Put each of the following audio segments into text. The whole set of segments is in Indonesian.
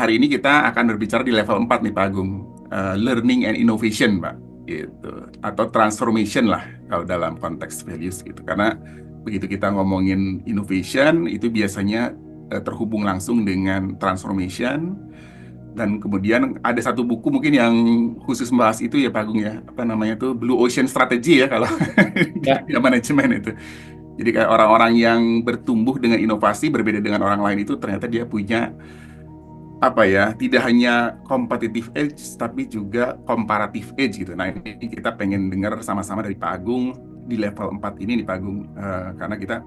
hari ini kita akan berbicara di level 4 nih Pak Agung. Learning and innovation, Pak. Gitu. Atau transformation lah kalau dalam konteks values gitu. Karena begitu kita ngomongin innovation itu biasanya terhubung langsung dengan transformation. Dan kemudian ada satu buku mungkin yang khusus membahas itu ya Pak Agung ya. Apa namanya tuh Blue Ocean Strategy ya kalau di Ya, dunia manajemen itu. Jadi kayak orang-orang yang bertumbuh dengan inovasi berbeda dengan orang lain itu ternyata dia punya apa ya, tidak hanya competitive edge tapi juga comparative edge gitu. Nah, ini kita pengen dengar sama-sama dari Pak Agung di level 4 ini nih Pak Agung. Karena kita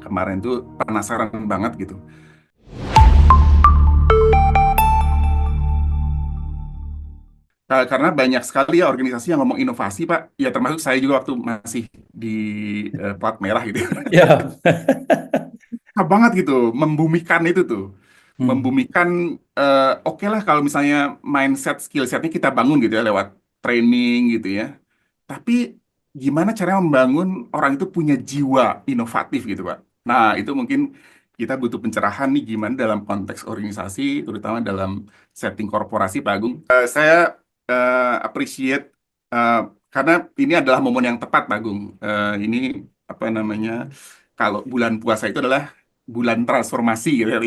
kemarin tuh penasaran banget gitu. Karena banyak sekali ya organisasi yang ngomong inovasi Pak. Ya termasuk saya juga waktu masih di plat merah gitu. ya. Susah banget gitu, membumikan itu tuh. Hmm. Membumikan, oke lah kalau misalnya mindset, skill setnya kita bangun gitu ya lewat training gitu ya. Tapi gimana caranya membangun orang itu punya jiwa inovatif gitu Pak. Nah itu mungkin kita butuh pencerahan nih gimana dalam konteks organisasi, terutama dalam setting korporasi Pak Agung. Saya appreciate, eh, karena ini adalah momen yang tepat Pak Agung. Ini apa namanya, kalau bulan puasa itu adalah bulan transformasi gitu ya.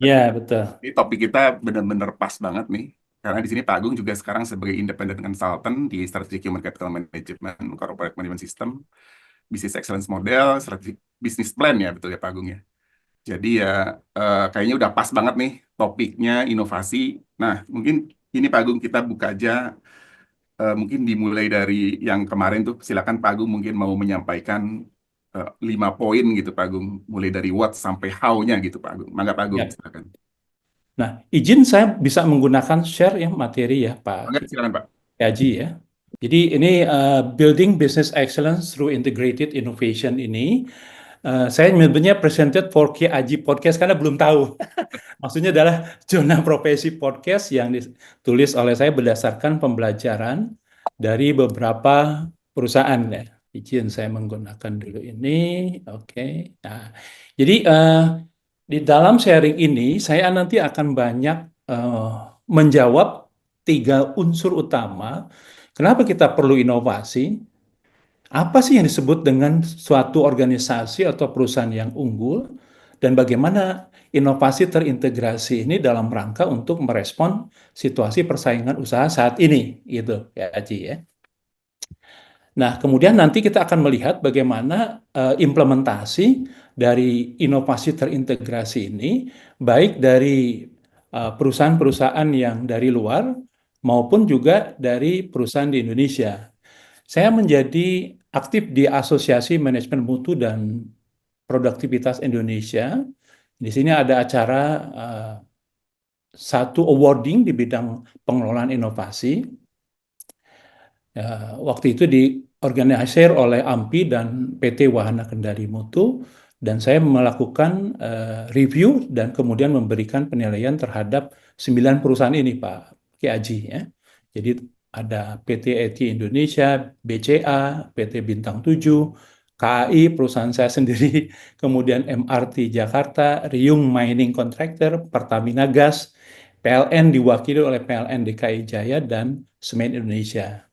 Ya, betul. Ini topik kita benar-benar pas banget nih. Karena di sini Pak Agung juga sekarang sebagai independent consultant di Strategic Human Capital Management, Corporate Management System, Business Excellence Model, Strategic Business Plan ya, betul ya Pak Agung ya. Jadi ya kayaknya udah pas banget nih topiknya inovasi. Nah, mungkin ini Pak Agung kita buka aja, mungkin dimulai dari yang kemarin tuh. Silakan Pak Agung mungkin mau menyampaikan 5 poin gitu Pak Agung, mulai dari what sampai how-nya gitu Pak Agung. Mangga Pak Agung, Ya. silakan. Nah, izin saya bisa menggunakan share ya materi ya Pak Mangga, silakan Pak. Haji ya. Jadi ini Building Business Excellence through Integrated Innovation ini saya menyebutnya presented for Ki Haji Podcast karena belum tahu. Maksudnya adalah zona profesi podcast yang ditulis oleh saya berdasarkan pembelajaran dari beberapa perusahaan ya. Izin saya menggunakan dulu ini. Oke. Nah, jadi di dalam sharing ini saya nanti akan banyak eh, menjawab tiga unsur utama. Kenapa kita perlu inovasi? Apa sih yang disebut dengan suatu organisasi atau perusahaan yang unggul? Dan bagaimana inovasi terintegrasi ini dalam rangka untuk merespon situasi persaingan usaha saat ini, gitu ya, Aji ya. Nah, kemudian nanti kita akan melihat bagaimana implementasi dari inovasi terintegrasi ini, baik dari perusahaan-perusahaan yang dari luar maupun juga dari perusahaan di Indonesia. Saya menjadi aktif di Asosiasi Manajemen Mutu dan Produktivitas Indonesia. Di sini ada acara satu awarding di bidang pengelolaan inovasi. Waktu itu diorganisir oleh AMPI dan PT Wahana Kendari Mutu, dan saya melakukan review dan kemudian memberikan penilaian terhadap 9 perusahaan ini, Pak Ki Aji ya. Jadi ada PT ETI Indonesia, BCA, PT Bintang 7, KAI, perusahaan saya sendiri, kemudian MRT Jakarta, Riung Mining Contractor, Pertamina Gas, PLN diwakili oleh PLN DKI Jaya, dan Semen Indonesia.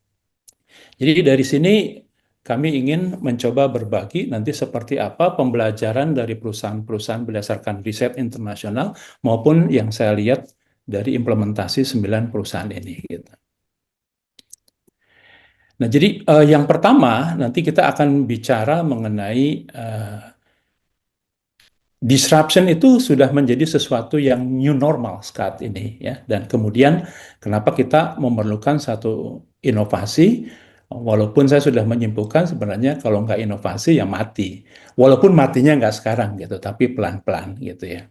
Jadi dari sini kami ingin mencoba berbagi nanti seperti apa pembelajaran dari perusahaan-perusahaan berdasarkan riset internasional maupun yang saya lihat dari implementasi 9 perusahaan ini. Gitu. Nah, jadi yang pertama nanti kita akan bicara mengenai disruption itu sudah menjadi sesuatu yang new normal saat ini ya, dan kemudian kenapa kita memerlukan satu inovasi, walaupun saya sudah menyimpulkan sebenarnya kalau nggak inovasi ya mati, walaupun matinya nggak sekarang gitu tapi pelan-pelan gitu ya.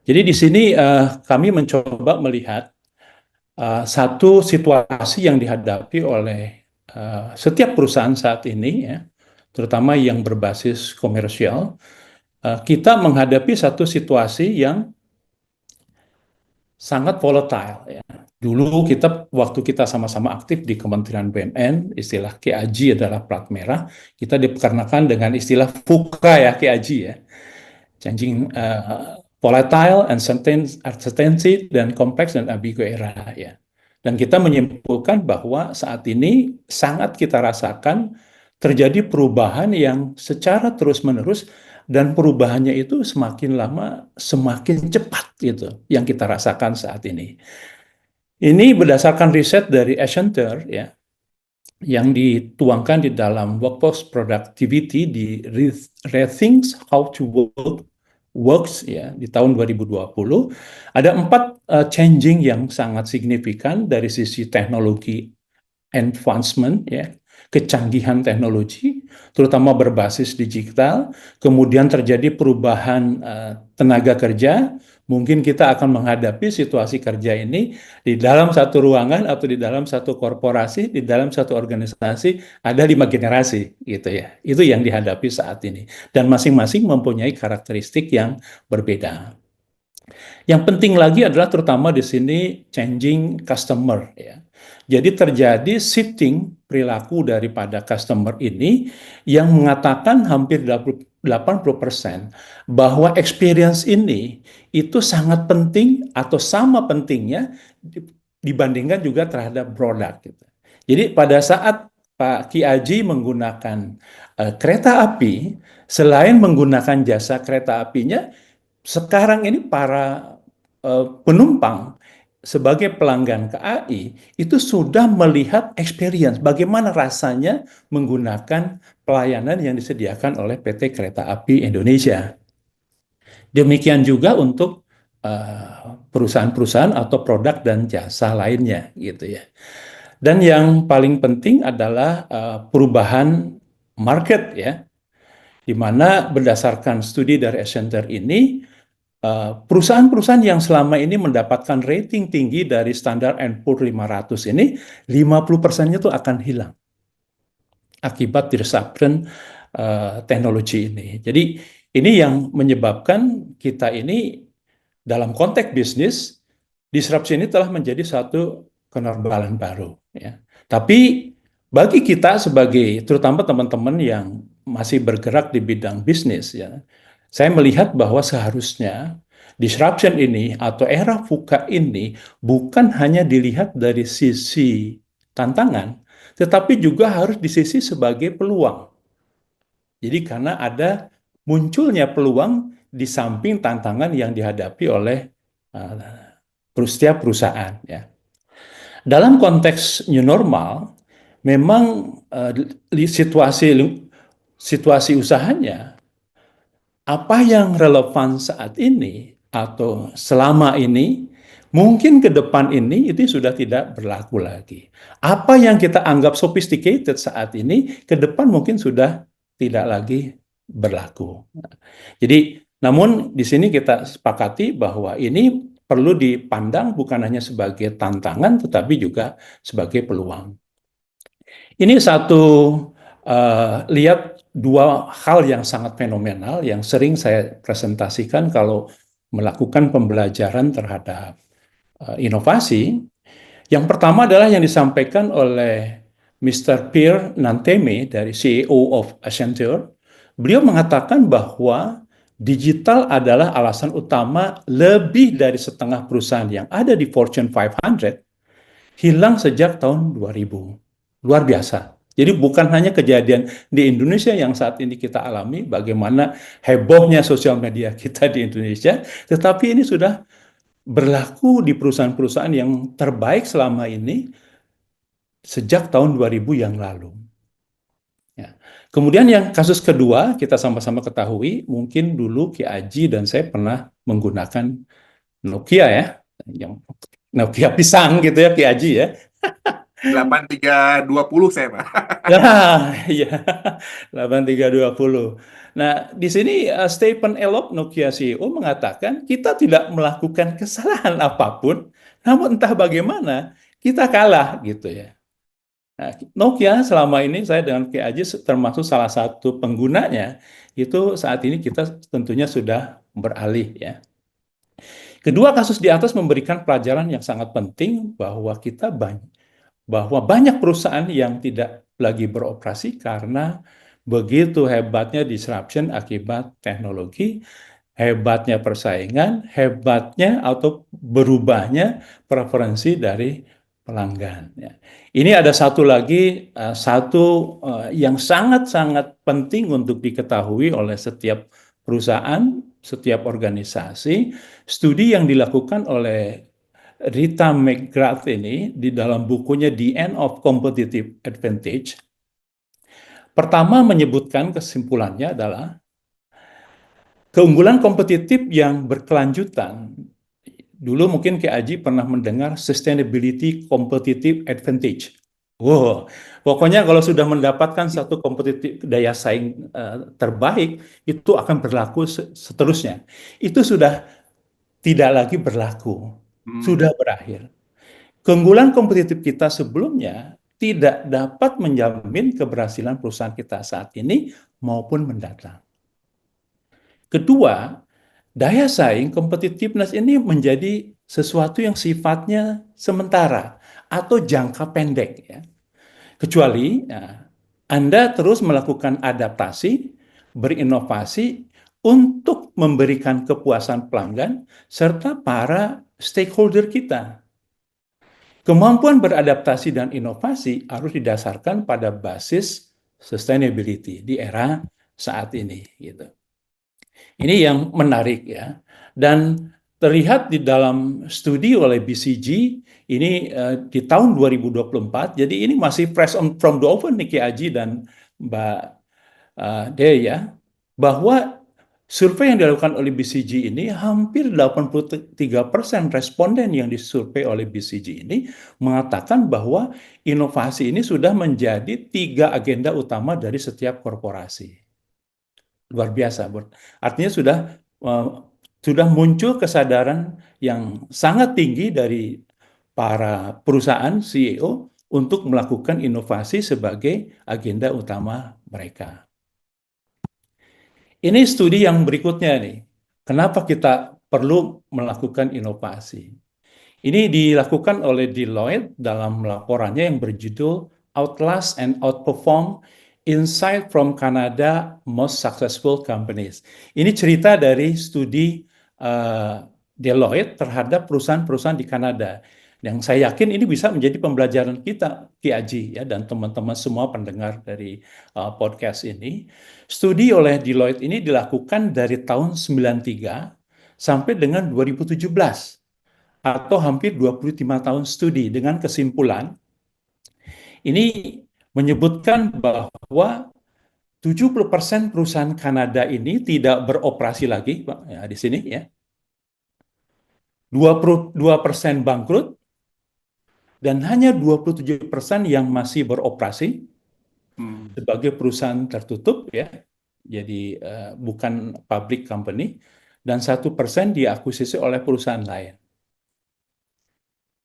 Jadi di sini kami mencoba melihat satu situasi yang dihadapi oleh setiap perusahaan saat ini ya, terutama yang berbasis komersial. Kita menghadapi satu situasi yang sangat volatile ya. Dulu waktu kita sama-sama aktif di Kementerian BUMN, istilah KAJ adalah plat merah. Kita diperkenalkan dengan istilah FUKA ya, KAJ ya. Changing volatile, uncertainty, dan kompleks dan ambigu era ya. Dan kita menyimpulkan bahwa saat ini sangat kita rasakan terjadi perubahan yang secara terus-menerus dan perubahannya itu semakin lama semakin cepat gitu yang kita rasakan saat ini. Ini berdasarkan riset dari Accenture ya yang dituangkan di dalam Workforce Productivity di Rethink How to Work Works ya di tahun 2020 ada 4 changing yang sangat signifikan dari sisi teknologi advancement ya, kecanggihan teknologi terutama berbasis digital, kemudian terjadi perubahan tenaga kerja, mungkin kita akan menghadapi situasi kerja ini di dalam satu ruangan atau di dalam satu korporasi, di dalam satu organisasi ada 5 generasi gitu ya. Itu yang dihadapi saat ini dan masing-masing mempunyai karakteristik yang berbeda. Yang penting lagi adalah terutama di sini changing customer ya. Jadi terjadi shifting perilaku daripada customer ini yang mengatakan hampir 80% bahwa experience ini itu sangat penting atau sama pentingnya dibandingkan juga terhadap produk gitu. Jadi pada saat Pak Ki Aji menggunakan kereta api, selain menggunakan jasa kereta apinya, sekarang ini para penumpang sebagai pelanggan KAI itu sudah melihat experience bagaimana rasanya menggunakan pelayanan yang disediakan oleh PT Kereta Api Indonesia. Demikian juga untuk perusahaan-perusahaan atau produk dan jasa lainnya gitu ya. Dan yang paling penting adalah perubahan market ya, di mana berdasarkan studi dari Accenture ini perusahaan-perusahaan yang selama ini mendapatkan rating tinggi dari Standard and Poor's 500 ini 50%-nya itu akan hilang akibat disruption teknologi ini. Jadi ini yang menyebabkan kita ini dalam konteks bisnis disrupsi ini telah menjadi satu kenormalan baru ya. Tapi bagi kita sebagai terutama teman-teman yang masih bergerak di bidang bisnis ya, saya melihat bahwa seharusnya disruption ini atau era VUCA ini bukan hanya dilihat dari sisi tantangan, tetapi juga harus di sisi sebagai peluang. Jadi karena ada munculnya peluang di samping tantangan yang dihadapi oleh setiap perusahaan ya. Dalam konteks new normal, memang situasi usahanya apa yang relevan saat ini atau selama ini mungkin ke depan ini itu sudah tidak berlaku lagi. Apa yang kita anggap sophisticated saat ini ke depan mungkin sudah tidak lagi berlaku. Jadi, namun di sini kita sepakati bahwa ini perlu dipandang bukan hanya sebagai tantangan tetapi juga sebagai peluang. Ini satu lihat dua hal yang sangat fenomenal yang sering saya presentasikan kalau melakukan pembelajaran terhadap inovasi. Yang pertama adalah yang disampaikan oleh Mr. Pierre Nanteme dari CEO of Accenture. Beliau mengatakan bahwa digital adalah alasan utama lebih dari setengah perusahaan yang ada di Fortune 500 hilang sejak tahun 2000. Luar biasa. Jadi bukan hanya kejadian di Indonesia yang saat ini kita alami, bagaimana hebohnya sosial media kita di Indonesia, tetapi ini sudah berlaku di perusahaan-perusahaan yang terbaik selama ini sejak tahun 2000 yang lalu. Ya. Kemudian yang kasus kedua, kita sama-sama ketahui, mungkin dulu Ki Aji dan saya pernah menggunakan Nokia ya, yang Nokia pisang gitu ya Ki Aji ya. 8320 saya, Pak. Ya, iya, 8320. Nah, di sini Stephen Elop, Nokia CEO, mengatakan kita tidak melakukan kesalahan apapun, namun entah bagaimana kita kalah gitu ya. Nah, Nokia selama ini saya dengan Ki Aji termasuk salah satu penggunanya, itu saat ini kita tentunya sudah beralih ya. Kedua kasus di atas memberikan pelajaran yang sangat penting bahwa banyak perusahaan yang tidak lagi beroperasi karena begitu hebatnya disruption akibat teknologi hebatnya persaingan, hebatnya atau berubahnya preferensi dari pelanggan. Ya. Ini ada satu lagi, yang sangat-sangat penting untuk diketahui oleh setiap perusahaan, setiap organisasi. Studi yang dilakukan oleh Rita McGrath ini di dalam bukunya The End of Competitive Advantage, pertama menyebutkan kesimpulannya adalah keunggulan kompetitif yang berkelanjutan. Dulu mungkin Ki Aji pernah mendengar Sustainability Competitive Advantage. Wow, pokoknya kalau sudah mendapatkan satu kompetitif daya saing terbaik, itu akan berlaku seterusnya. Itu sudah tidak lagi berlaku, Hmm. sudah berakhir. Keunggulan kompetitif kita sebelumnya tidak dapat menjamin keberhasilan perusahaan kita saat ini maupun mendatang. Kedua, daya saing competitiveness ini menjadi sesuatu yang sifatnya sementara atau jangka pendek ya. Kecuali Anda terus melakukan adaptasi, berinovasi untuk memberikan kepuasan pelanggan serta para stakeholder kita. Kemampuan beradaptasi dan inovasi harus didasarkan pada basis sustainability di era saat ini gitu. Ini yang menarik ya. Dan terlihat di dalam studi oleh BCG ini di tahun 2024. Jadi ini masih fresh from the oven nih Ki Aji dan Mbak Dea, bahwa survei yang dilakukan oleh BCG ini hampir 83% responden yang disurvei oleh BCG ini mengatakan bahwa inovasi ini sudah menjadi 3 agenda utama dari setiap korporasi. Luar biasa, Bud. Artinya sudah muncul kesadaran yang sangat tinggi dari para perusahaan CEO untuk melakukan inovasi sebagai agenda utama mereka. Ini studi yang berikutnya nih. Kenapa kita perlu melakukan inovasi? Ini dilakukan oleh Deloitte dalam laporannya yang berjudul Outlast and Outperform Insight from Canada Most Successful Companies. Ini cerita dari studi Deloitte terhadap perusahaan-perusahaan di Kanada. Yang saya yakin ini bisa menjadi pembelajaran kita, Ki Aji, ya, dan teman-teman semua pendengar dari podcast ini. Studi oleh Deloitte ini dilakukan dari tahun 93 sampai dengan 2017 atau hampir 25 tahun studi dengan kesimpulan ini menyebutkan bahwa 70% perusahaan Kanada ini tidak beroperasi lagi, Pak, ya, di sini ya. 22% bangkrut dan hanya 27% yang masih beroperasi Hmm. sebagai perusahaan tertutup ya. Jadi bukan public company dan 1% diakuisisi oleh perusahaan lain.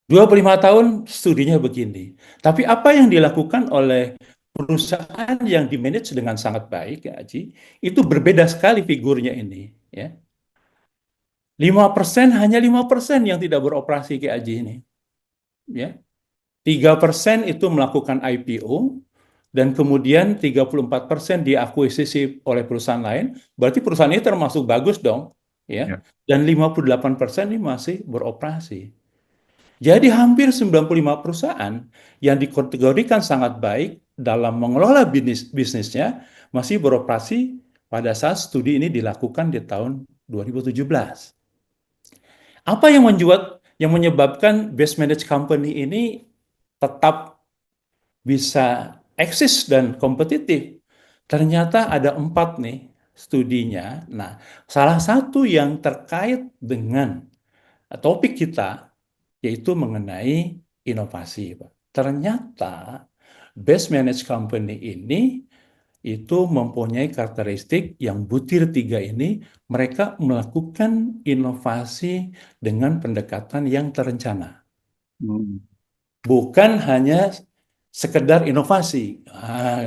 25 tahun studinya begini. Tapi apa yang dilakukan oleh perusahaan yang dimanage dengan sangat baik, ya, Aji, itu berbeda sekali figurnya ini. Ya. 5%, hanya 5% yang tidak beroperasi, Ki Aji ini. Ya. 3% itu melakukan IPO, dan kemudian 34% diakuisisi oleh perusahaan lain, berarti perusahaan ini termasuk bagus dong. Ya. Ya. Dan 58% ini masih beroperasi. Jadi hampir 95 perusahaan yang dikategorikan sangat baik dalam mengelola bisnisnya masih beroperasi pada saat studi ini dilakukan di tahun 2017. Apa yang menyebabkan best managed company ini tetap bisa eksis dan kompetitif? Ternyata ada 4 nih studinya. Nah, salah satu yang terkait dengan topik kita yaitu mengenai inovasi, Pak. Ternyata best managed company ini itu mempunyai karakteristik yang butir 3 ini, mereka melakukan inovasi dengan pendekatan yang terencana. Hmm. Bukan hanya sekedar inovasi.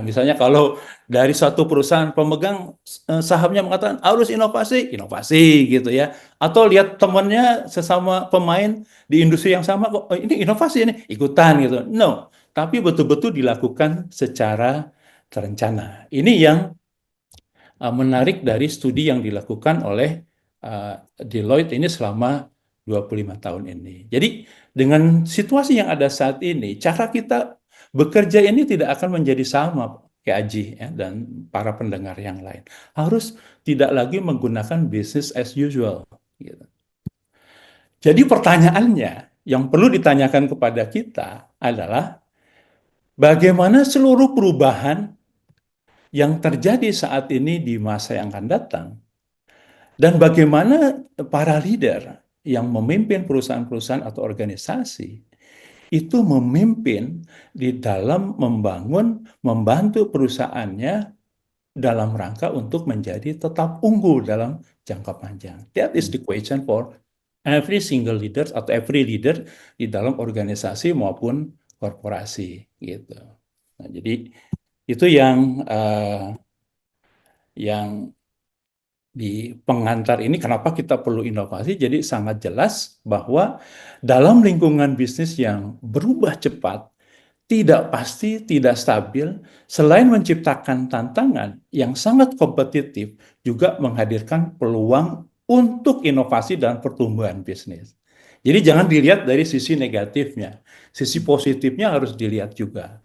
Misalnya kalau dari suatu perusahaan pemegang sahamnya mengatakan harus inovasi, inovasi gitu ya. Atau lihat temannya sesama pemain di industri yang sama kok, ini inovasi ini, ikutan gitu. No, tapi betul-betul dilakukan secara terencana. Ini yang menarik dari studi yang dilakukan oleh Deloitte ini selama 25 tahun ini. Jadi dengan situasi yang ada saat ini, cara kita bekerja ini tidak akan menjadi sama, Kak Aji ya, dan para pendengar yang lain. Harus tidak lagi menggunakan business as usual. Gitu. Jadi pertanyaannya yang perlu ditanyakan kepada kita adalah bagaimana seluruh perubahan yang terjadi saat ini di masa yang akan datang dan bagaimana para leader yang memimpin perusahaan-perusahaan atau organisasi itu memimpin di dalam membantu perusahaannya dalam rangka untuk menjadi tetap unggul dalam jangka panjang. That is the question for every single leader atau every leader di dalam organisasi maupun korporasi gitu. Nah, jadi itu yang di pengantar ini kenapa kita perlu inovasi. Jadi sangat jelas bahwa dalam lingkungan bisnis yang berubah cepat, tidak pasti, tidak stabil, selain menciptakan tantangan yang sangat kompetitif, juga menghadirkan peluang untuk inovasi dan pertumbuhan bisnis. Jadi jangan dilihat dari sisi negatifnya, sisi positifnya harus dilihat juga.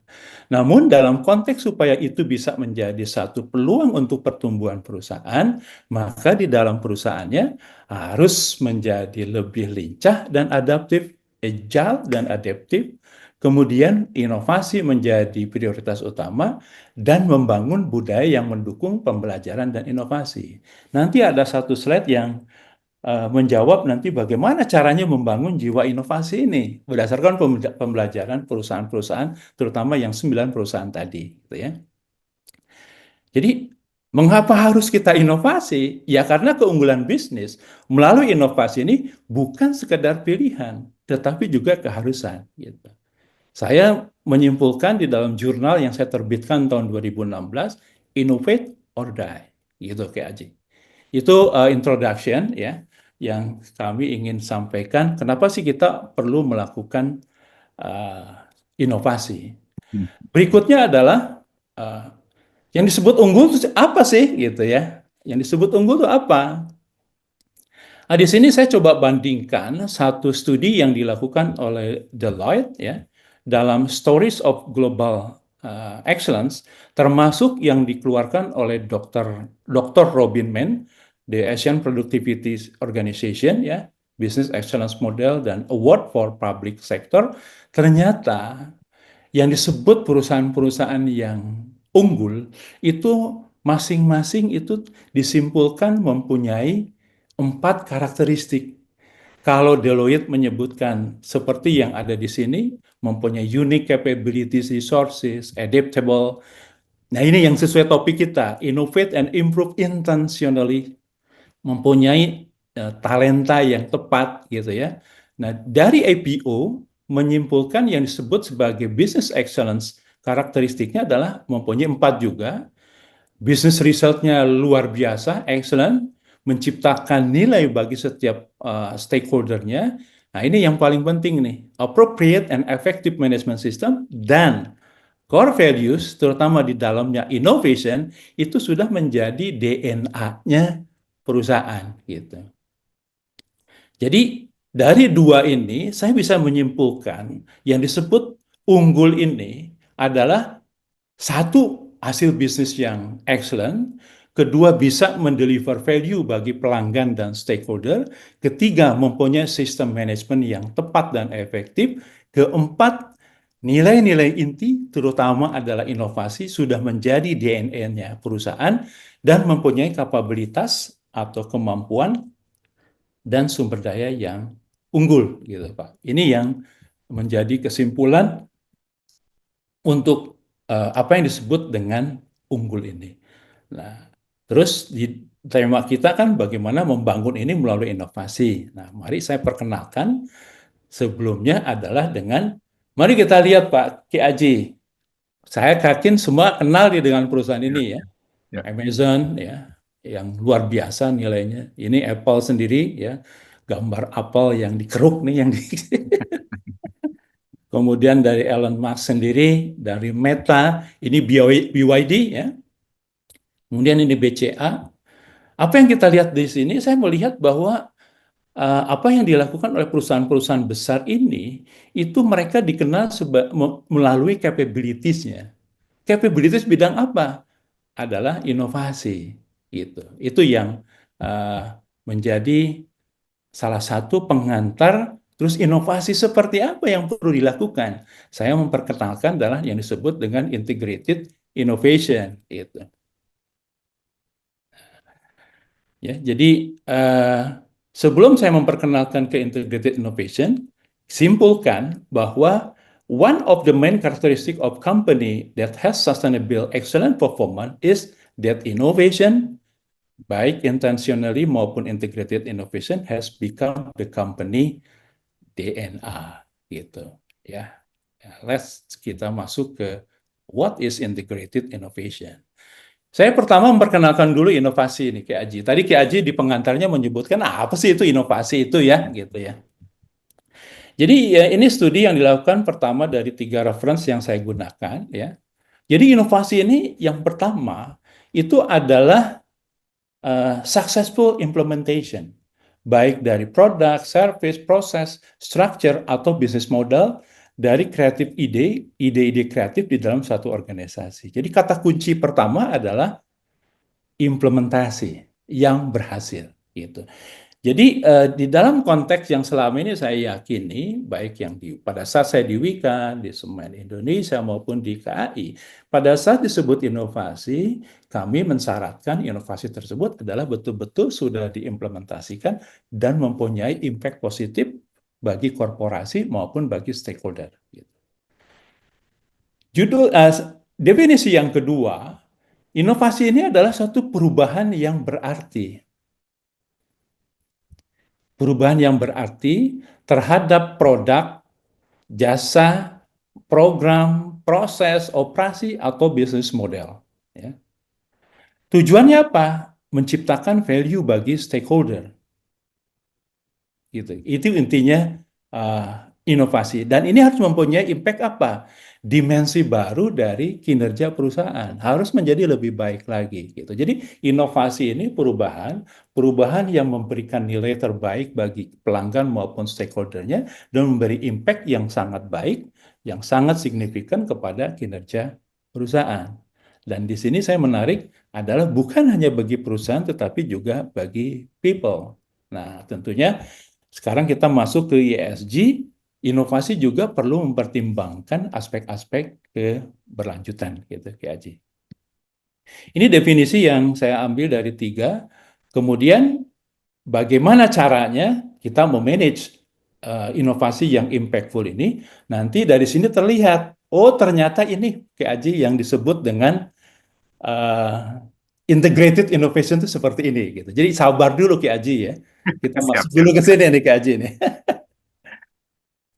Namun dalam konteks supaya itu bisa menjadi satu peluang untuk pertumbuhan perusahaan, maka di dalam perusahaannya harus menjadi lebih lincah dan adaptif, agile dan adaptif. Kemudian inovasi menjadi prioritas utama dan membangun budaya yang mendukung pembelajaran dan inovasi. Nanti ada satu slide yang menjawab nanti bagaimana caranya membangun jiwa inovasi ini berdasarkan pembelajaran perusahaan-perusahaan, terutama yang 9 perusahaan tadi, gitu ya. Jadi, mengapa harus kita inovasi? Ya karena keunggulan bisnis melalui inovasi ini bukan sekedar pilihan, tetapi juga keharusan. Gitu. Saya menyimpulkan di dalam jurnal yang saya terbitkan tahun 2016, Innovate or Die, gitu kayak Aji. Itu introduction ya, yang kami ingin sampaikan. Kenapa sih kita perlu melakukan inovasi? Berikutnya adalah uh, yang disebut unggul itu apa sih gitu ya? Yang disebut unggul itu apa? Nah, di sini saya coba bandingkan satu studi yang dilakukan oleh Deloitte ya dalam Stories of Global Excellence, termasuk yang dikeluarkan oleh Dr. Robin Mann, the Asian Productivity Organization ya, Business Excellence Model dan Award for Public Sector. Ternyata yang disebut perusahaan-perusahaan yang unggul itu masing-masing itu disimpulkan mempunyai 4 karakteristik. Kalau Deloitte menyebutkan seperti yang ada di sini, mempunyai unique capabilities, resources, adaptable. Nah ini yang sesuai topik kita, innovate and improve intentionally, mempunyai talenta yang tepat gitu ya. Nah dari APO menyimpulkan yang disebut sebagai business excellence, karakteristiknya adalah mempunyai 4 juga. Business resultnya luar biasa, excellent, menciptakan nilai bagi setiap stakeholdernya. Nah ini yang paling penting nih, appropriate and effective management system dan core values, terutama di dalamnya innovation, itu sudah menjadi DNA-nya perusahaan gitu. Jadi dari dua ini saya bisa menyimpulkan yang disebut unggul ini adalah satu, hasil bisnis yang excellent. Kedua, bisa mendeliver value bagi pelanggan dan stakeholder. Ketiga, mempunyai sistem manajemen yang tepat dan efektif. Keempat, nilai-nilai inti, terutama adalah inovasi, sudah menjadi DNA-nya perusahaan dan mempunyai kapabilitas atau kemampuan dan sumber daya yang unggul, gitu Pak. Ini yang menjadi kesimpulan untuk apa yang disebut dengan unggul ini. Nah, terus di tema kita kan bagaimana membangun ini melalui inovasi. Nah, mari saya perkenalkan sebelumnya adalah dengan, mari kita lihat Pak Ki Aji. Saya yakin semua kenal dengan perusahaan Ya, ini ya. ya. Amazon ya, yang luar biasa nilainya. Ini Apple sendiri ya, gambar apel yang dikeruk nih yang di Kemudian dari Elon Musk sendiri, dari Meta, ini BYD ya. Kemudian ini BCA, Apa yang kita lihat di sini, saya melihat bahwa apa yang dilakukan oleh perusahaan-perusahaan besar ini, itu mereka dikenal melalui capabilities-nya. Capabilities bidang apa? Adalah inovasi. Gitu. Itu yang uh, menjadi salah satu pengantar. Terus inovasi seperti apa yang perlu dilakukan? Saya memperkenalkan adalah yang disebut dengan integrated innovation. Gitu. Ya, jadi sebelum saya memperkenalkan ke integrated innovation, simpulkan bahwa one of the main characteristic of company that has sustainable excellent performance is that innovation, baik intentionally maupun integrated innovation, has become the company DNA gitu. Ya, let's kita masuk ke what is integrated innovation. Saya pertama memperkenalkan dulu inovasi ini Ki Aji. Tadi Ki Aji di pengantarnya menyebutkan apa sih itu inovasi itu ya, gitu ya. Jadi ya, ini studi yang dilakukan pertama dari 3 reference yang saya gunakan ya. Jadi inovasi ini yang pertama itu adalah successful implementation baik dari produk, service, proses, structure atau business model dari kreatif ide-ide kreatif di dalam satu organisasi. Jadi kata kunci pertama adalah implementasi yang berhasil gitu. Jadi di dalam konteks yang selama ini saya yakini, baik yang pada saat saya di Wika, di Semen Indonesia maupun di KAI, pada saat disebut inovasi, kami mensyaratkan inovasi tersebut adalah betul-betul sudah diimplementasikan dan mempunyai impact positif bagi korporasi maupun bagi stakeholder. Gitu. Definisi yang kedua, inovasi ini adalah suatu perubahan yang berarti. Perubahan yang berarti terhadap produk, jasa, program, proses, operasi, atau bisnis model. Ya. Tujuannya apa? Menciptakan value bagi stakeholder. Gitu. Itu intinya inovasi. Dan ini harus mempunyai impact apa? Dimensi baru dari kinerja perusahaan. Harus menjadi lebih baik lagi. Gitu. Jadi inovasi ini perubahan yang memberikan nilai terbaik bagi pelanggan maupun stakeholdernya dan memberi impact yang sangat baik, yang sangat signifikan kepada kinerja perusahaan. Dan di sini saya menarik adalah bukan hanya bagi perusahaan tetapi juga bagi people. Nah, tentunya sekarang kita masuk ke ESG, inovasi juga perlu mempertimbangkan aspek-aspek keberlanjutan gitu, Ki Aji. Ini definisi yang saya ambil dari 3. Kemudian bagaimana caranya kita memanage inovasi yang impactful ini? Nanti dari sini terlihat, oh ternyata ini Ki Aji yang disebut dengan uh, integrated innovation itu seperti ini gitu. Jadi sabar dulu Ki Aji ya. Kita Siap, masuk dulu siap, ke siap. sini nih Ki Aji nih.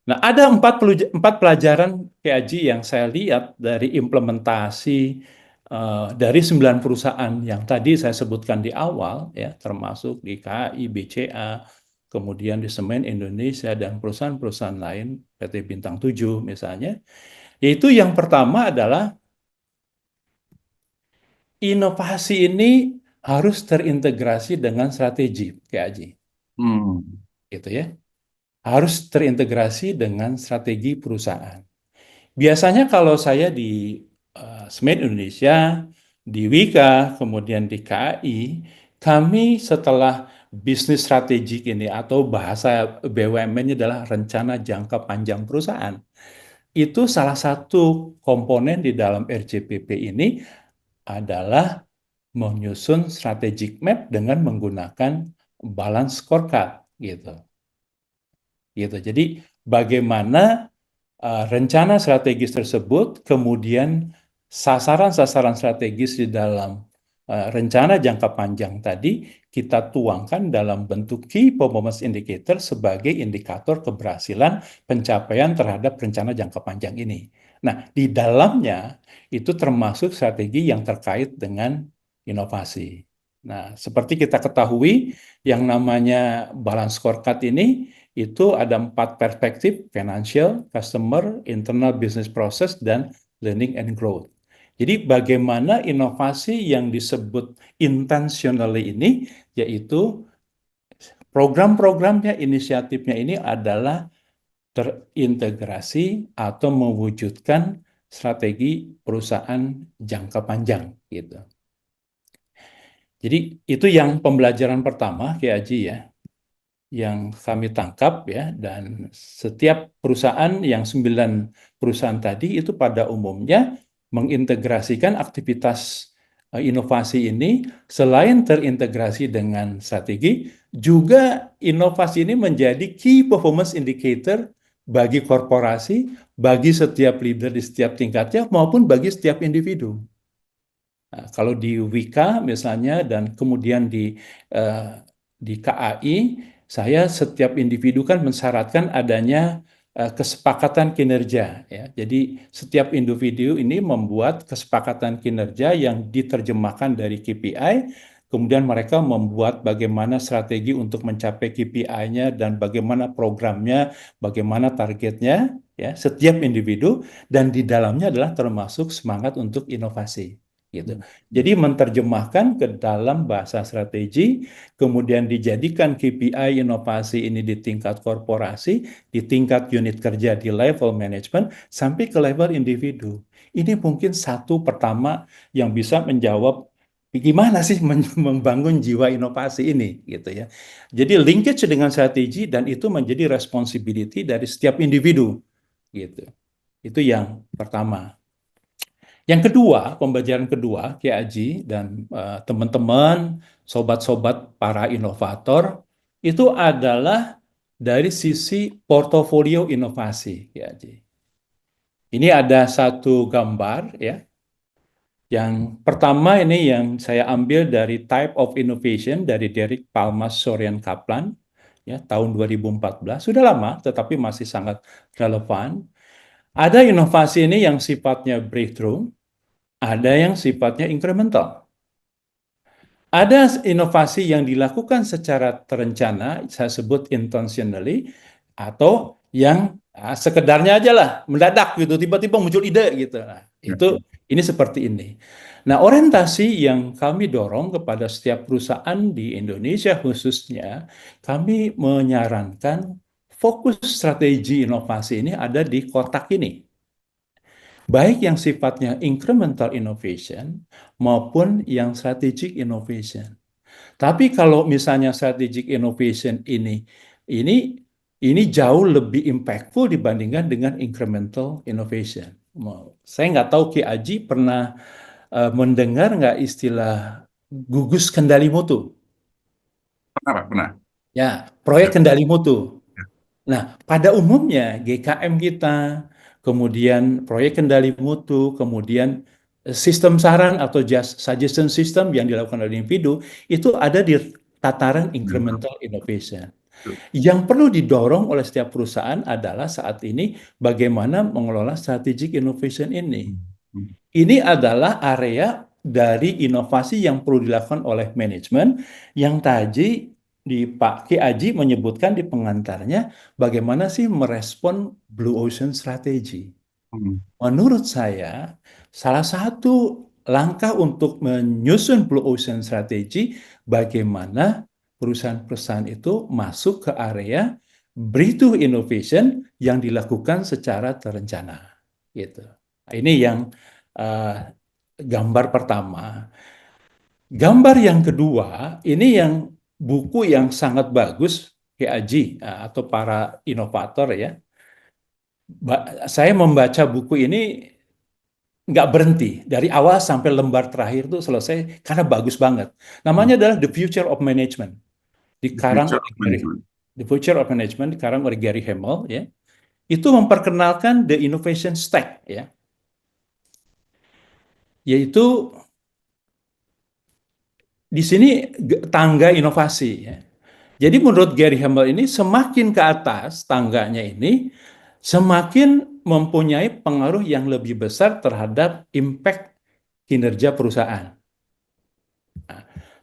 Nah, ada 4 pelajaran PAG yang saya lihat dari implementasi dari 9 perusahaan yang tadi saya sebutkan di awal, ya, termasuk di KAI, BCA, kemudian di Semen Indonesia, dan perusahaan-perusahaan lain, PT Bintang 7 misalnya, yaitu yang pertama adalah inovasi ini harus terintegrasi dengan strategi, PAG, Hmm. gitu ya. Harus terintegrasi dengan strategi perusahaan. Biasanya kalau saya di Semen Indonesia, di Wika, kemudian di KAI, kami setelah bisnis strategik ini atau bahasa BUMN-nya adalah rencana jangka panjang perusahaan. Itu salah satu komponen di dalam RJPP ini adalah menyusun strategic map dengan menggunakan balance scorecard gitu. Gitu. Jadi bagaimana rencana strategis tersebut, kemudian sasaran-sasaran strategis di dalam rencana jangka panjang tadi kita tuangkan dalam bentuk key performance indicator sebagai indikator keberhasilan pencapaian terhadap rencana jangka panjang ini. Nah, di dalamnya itu termasuk strategi yang terkait dengan inovasi. Nah, seperti kita ketahui, yang namanya balance scorecard ini itu ada 4 perspektif: financial, customer, internal business process, dan learning and growth. Jadi bagaimana inovasi yang disebut intentionally ini, yaitu program-programnya, inisiatifnya ini adalah terintegrasi atau mewujudkan strategi perusahaan jangka panjang gitu. Jadi itu yang pembelajaran pertama, Ki Haji ya, yang kami tangkap ya, dan setiap perusahaan yang 9 perusahaan tadi itu pada umumnya mengintegrasikan aktivitas inovasi ini selain terintegrasi dengan strategi, juga inovasi ini menjadi key performance indicator bagi korporasi, bagi setiap leader di setiap tingkatnya maupun bagi setiap individu. Nah, kalau di Wika misalnya dan kemudian eh, di KAI, saya setiap individu kan mensyaratkan adanya kesepakatan kinerja ya. Jadi setiap individu ini membuat kesepakatan kinerja yang diterjemahkan dari KPI, kemudian mereka membuat bagaimana strategi untuk mencapai KPI-nya dan bagaimana programnya, bagaimana targetnya ya, setiap individu, dan di dalamnya adalah termasuk semangat untuk inovasi gitu. Jadi menerjemahkan ke dalam bahasa strategi, kemudian dijadikan KPI inovasi ini di tingkat korporasi, di tingkat unit kerja di level manajemen, sampai ke level individu. Ini mungkin satu pertama yang bisa menjawab gimana sih membangun jiwa inovasi ini gitu ya. Jadi linkage dengan strategi dan itu menjadi responsibility dari setiap individu gitu. Itu yang pertama. Yang kedua, pembelajaran kedua, Ki Aji dan teman-teman, sobat-sobat para inovator, itu adalah dari sisi portofolio inovasi, Ki Aji. Ini ada satu gambar ya. Yang pertama ini yang saya ambil dari Type of Innovation dari Derek Palmas Sorian Kaplan ya tahun 2014. Sudah lama tetapi masih sangat relevan. Ada inovasi ini yang sifatnya breakthrough, ada yang sifatnya incremental. Ada inovasi yang dilakukan secara terencana, saya sebut intentionally, atau yang sekedarnya aja lah, mendadak gitu, tiba-tiba muncul ide gitu. Nah, Ya. ini seperti ini. Nah, orientasi yang kami dorong kepada setiap perusahaan di Indonesia khususnya, kami menyarankan fokus strategi inovasi ini ada di kotak ini. Baik yang sifatnya incremental innovation maupun yang strategic innovation. Tapi kalau misalnya strategic innovation ini ini jauh lebih impactful dibandingkan dengan incremental innovation. Saya nggak tahu Ki Aji pernah mendengar nggak istilah gugus kendali mutu? Pernah, Pak? Pernah. Ya, proyek Ya. kendali mutu. Ya. Nah, pada umumnya GKM kita, kemudian proyek kendali mutu, kemudian sistem saran atau just suggestion system yang dilakukan oleh individu, itu ada di tataran Mental. incremental innovation. Betul. Yang perlu didorong oleh setiap perusahaan adalah saat ini bagaimana mengelola strategic innovation ini. Hmm. Hmm. Ini adalah area dari inovasi yang perlu dilakukan oleh manajemen yang tadi di Pak Ki Aji menyebutkan di pengantarnya bagaimana sih merespon Blue Ocean Strategy. Hmm. Menurut saya, salah satu langkah untuk menyusun Blue Ocean Strategy bagaimana perusahaan-perusahaan itu masuk ke area breakthrough innovation yang dilakukan secara terencana. Gitu. Nah, ini yang uh, gambar pertama. Gambar yang kedua, ini yang buku yang sangat bagus, PAG atau para inovator ya. Saya membaca buku ini nggak berhenti dari awal sampai lembar terakhir itu selesai karena bagus banget. Hmm. Namanya adalah The Future of Management, The dikarang future oleh of management. The Future of Management dikarang oleh Gary Hamel ya. Itu memperkenalkan the innovation stack ya, yaitu di sini tangga inovasi ya. Jadi menurut Gary Hamel ini semakin ke atas tangganya ini semakin mempunyai pengaruh yang lebih besar terhadap impact kinerja perusahaan. Nah,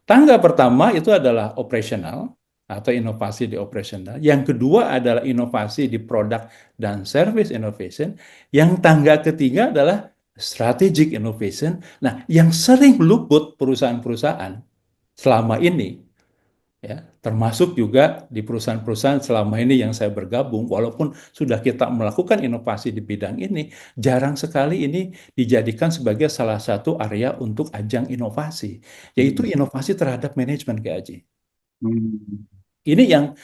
tangga pertama itu adalah operasional atau inovasi di operasional. Yang kedua adalah inovasi di produk dan service innovation. Yang tangga ketiga adalah strategic innovation. Nah, yang sering luput perusahaan-perusahaan selama ini, ya, termasuk juga di perusahaan-perusahaan selama ini yang saya bergabung, walaupun sudah kita melakukan inovasi di bidang ini, jarang sekali ini dijadikan sebagai salah satu area untuk ajang inovasi, yaitu Hmm. inovasi terhadap manajemen KAJ. Hmm. Ini yang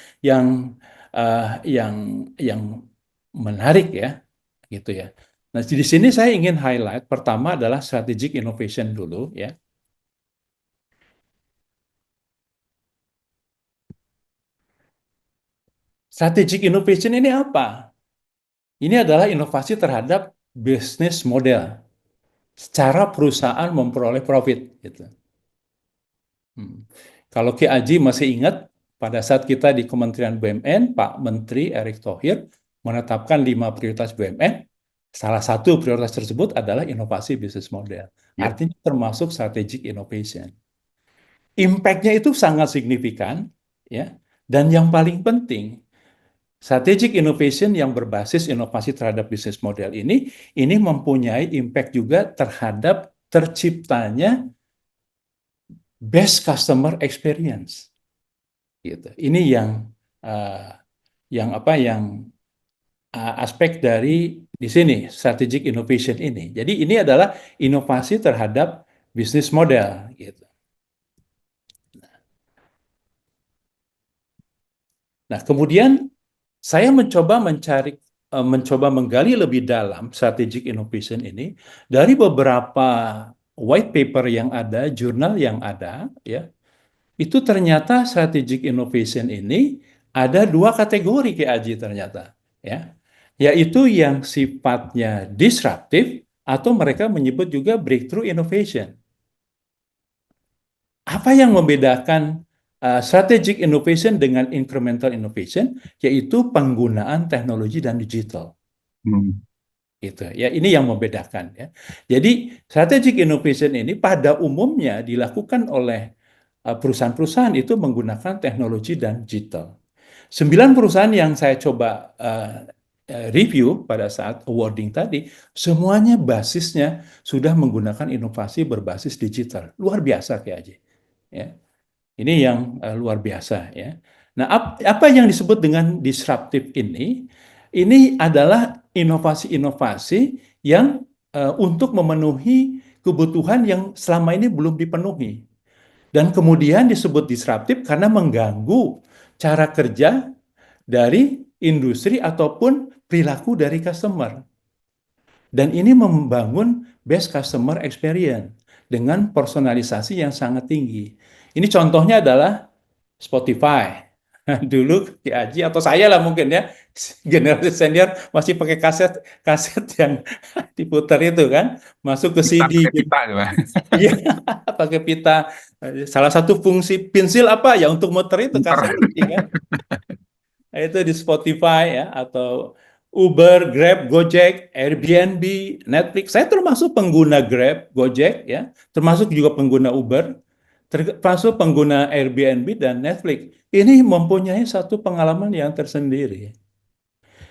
eh, yang yang menarik ya, gitu ya. Nah, di sini saya ingin highlight pertama adalah strategic innovation dulu ya. Strategic innovation ini apa? Ini adalah inovasi terhadap bisnis model, secara perusahaan memperoleh profit gitu. Hmm. Kalau Ki Aji masih ingat, pada saat kita di Kementerian BUMN, Pak Menteri Erick Thohir menetapkan 5 prioritas BUMN, salah satu prioritas tersebut adalah inovasi bisnis model. Ya. Artinya termasuk strategic innovation. Impact-nya itu sangat signifikan, ya. Dan yang paling penting, strategic innovation yang berbasis inovasi terhadap bisnis model ini mempunyai impact juga terhadap terciptanya best customer experience. Gitu. Ini uh, yang aspek dari di sini strategic innovation ini. Jadi ini adalah inovasi terhadap bisnis model gitu. Nah, kemudian saya mencoba menggali lebih dalam strategic innovation ini dari beberapa white paper yang ada, jurnal yang ada, ya. Itu ternyata strategic innovation ini ada 2 kategori Aji ternyata, ya. Yaitu yang sifatnya disruptif atau mereka menyebut juga breakthrough innovation. Apa yang membedakan strategic innovation dengan incremental innovation? Yaitu penggunaan teknologi dan digital. Hmm. Gitu ya, ini yang membedakan ya. Jadi strategic innovation ini pada umumnya dilakukan oleh perusahaan-perusahaan itu menggunakan teknologi dan digital. 9 perusahaan yang saya coba review pada saat awarding tadi, semuanya basisnya sudah menggunakan inovasi berbasis digital. Luar biasa kayak aja. Ya. Ini yang luar biasa ya. Nah, apa yang disebut dengan disruptif ini? Ini adalah inovasi-inovasi yang untuk memenuhi kebutuhan yang selama ini belum dipenuhi. Dan kemudian disebut disruptif karena mengganggu cara kerja dari industri ataupun perilaku dari customer. Dan ini membangun best customer experience dengan personalisasi yang sangat tinggi. Ini contohnya adalah Spotify. Dulu Ki Aji atau saya lah mungkin ya, generasi senior masih pakai kaset kaset yang diputar itu kan, masuk ke Kita CD pakai gitu. pita gitu. Iya, pakai pita. Salah satu fungsi pensil apa ya untuk muter itu Ntar. kaset CD kan. Nah, itu di Spotify ya atau Uber, Grab, Gojek, Airbnb, Netflix. Saya termasuk pengguna Grab, Gojek ya, termasuk juga pengguna Uber, termasuk pengguna Airbnb dan Netflix. Ini mempunyai satu pengalaman yang tersendiri.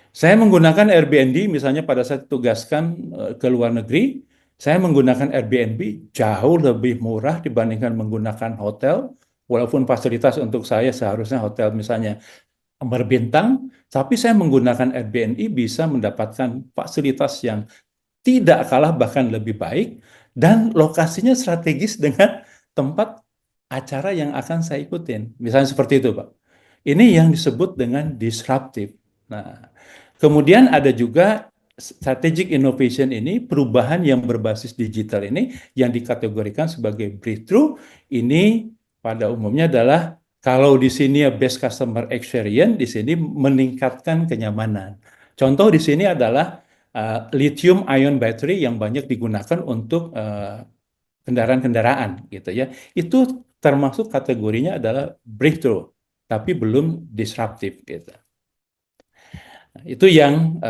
Saya menggunakan Airbnb misalnya pada saat tugaskan ke luar negeri, saya menggunakan Airbnb jauh lebih murah dibandingkan menggunakan hotel, walaupun fasilitas untuk saya seharusnya hotel misalnya berbintang, tapi saya menggunakan Airbnb bisa mendapatkan fasilitas yang tidak kalah bahkan lebih baik dan lokasinya strategis dengan tempat acara yang akan saya ikutin. Misalnya seperti itu, Pak. Ini yang disebut dengan disruptive. Nah, kemudian ada juga strategic innovation ini, perubahan yang berbasis digital ini yang dikategorikan sebagai breakthrough. Ini pada umumnya adalah kalau di sini ya best customer experience, di sini meningkatkan kenyamanan. Contoh di sini adalah lithium ion battery yang banyak digunakan untuk kendaraan-kendaraan gitu ya. Itu termasuk kategorinya adalah breakthrough, tapi belum disruptive gitu. Nah, itu yang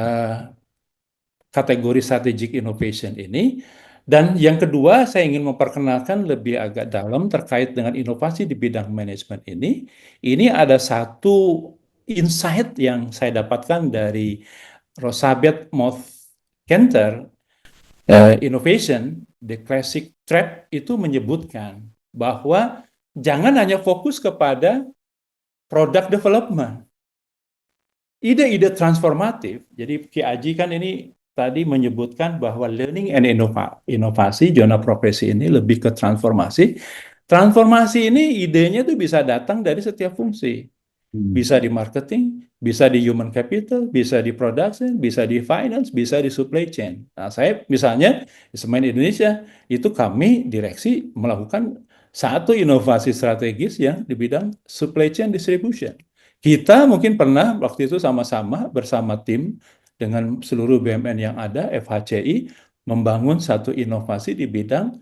kategori strategic innovation ini. Dan yang kedua, saya ingin memperkenalkan lebih agak dalam terkait dengan inovasi di bidang manajemen ini. Ini ada satu insight yang saya dapatkan dari Rosabeth Moth Kenter. Innovation, the classic trap itu menyebutkan bahwa jangan hanya fokus kepada product development. Ide-ide transformatif, jadi Ki Aji kan ini tadi menyebutkan bahwa learning and inovasi, zona profesi ini lebih ke transformasi. Transformasi ini idenya tuh bisa datang dari setiap fungsi. Hmm. Bisa di marketing, bisa di human capital, bisa di production, bisa di finance, bisa di supply chain. Nah, saya misalnya di Semen Indonesia, itu kami direksi melakukan satu inovasi strategis yang di bidang supply chain distribution. Kita mungkin pernah waktu itu sama-sama bersama tim dengan seluruh BUMN yang ada, FHCI, membangun satu inovasi di bidang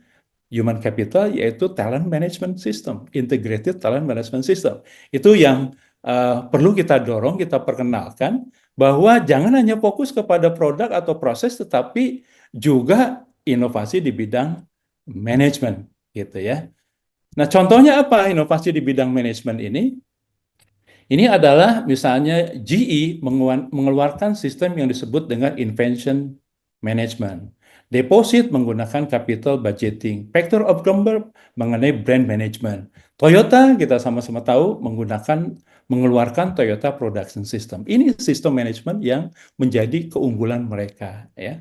human capital, yaitu talent management system, integrated talent management system. Itu yang perlu kita dorong, kita perkenalkan, bahwa jangan hanya fokus kepada produk atau proses, tetapi juga inovasi di bidang manajemen, gitu ya. Nah, contohnya apa inovasi di bidang manajemen ini? Ini adalah misalnya GE mengeluarkan sistem yang disebut dengan invention management. Deposit menggunakan capital budgeting. Factor of Bloomberg mengenai brand management. Toyota kita sama-sama tahu mengeluarkan Toyota Production System. Ini sistem manajemen yang menjadi keunggulan mereka, ya.